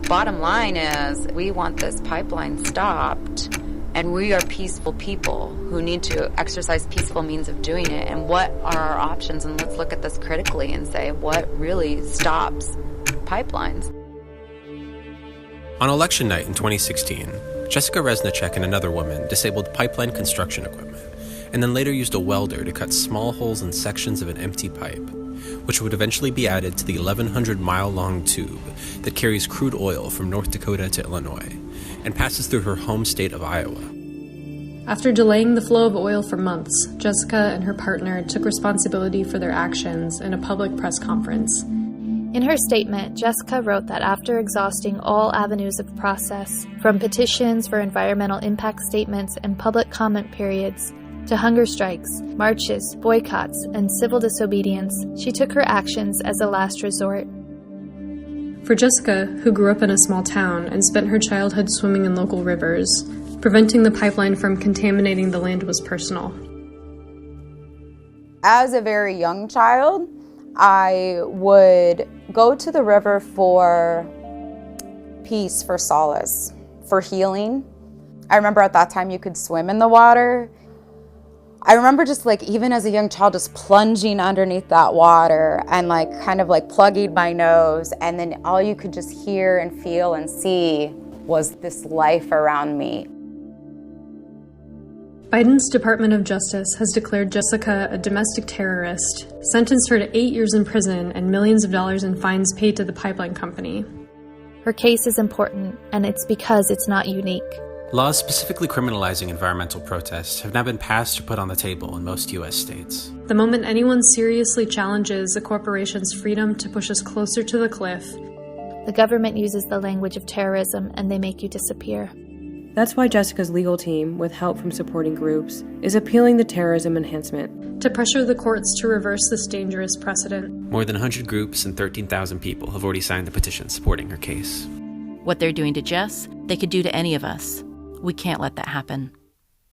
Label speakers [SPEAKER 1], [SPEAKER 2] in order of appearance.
[SPEAKER 1] Bottom line is we want this pipeline stopped, and we are peaceful people who need to exercise peaceful means of doing it. And what are our options? And let's look at this critically and say what really stops pipelines.
[SPEAKER 2] On election night in 2016, Jessica Reznicek and another woman disabled pipeline construction equipment, and then later used a welder to cut small holes in sections of an empty pipe, which would eventually be added to the 1,100-mile-long tube that carries crude oil from North Dakota to Illinois and passes through her home state of Iowa.
[SPEAKER 3] After delaying the flow of oil for months, Jessica and her partner took responsibility for their actions in a public press conference.
[SPEAKER 4] In her statement, Jessica wrote that after exhausting all avenues of process, from petitions for environmental impact statements and public comment periods, to hunger strikes, marches, boycotts, and civil disobedience, she took her actions as a last resort.
[SPEAKER 3] For Jessica, who grew up in a small town and spent her childhood swimming in local rivers, preventing the pipeline from contaminating the land was personal.
[SPEAKER 5] As a very young child, I would go to the river for peace, for solace, for healing. I remember at that time you could swim in the water. I remember just even as a young child, just plunging underneath that water and kind of plugging my nose, and then all you could just hear and feel and see was this life around me.
[SPEAKER 3] Biden's Department of Justice has declared Jessica a domestic terrorist, sentenced her to 8 years in prison and millions of dollars in fines paid to the pipeline company.
[SPEAKER 4] Her case is important, and it's because it's not unique.
[SPEAKER 2] Laws specifically criminalizing environmental protests have now been passed or put on the table in most U.S. states.
[SPEAKER 3] The moment anyone seriously challenges a corporation's freedom to push us closer to the cliff,
[SPEAKER 4] the government uses the language of terrorism and they make you disappear.
[SPEAKER 6] That's why Jessica's legal team, with help from supporting groups, is appealing the terrorism enhancement
[SPEAKER 3] to pressure the courts to reverse this dangerous precedent.
[SPEAKER 2] More than 100 groups and 13,000 people have already signed the petition supporting her case.
[SPEAKER 7] What they're doing to Jess, they could do to any of us. We can't let that happen.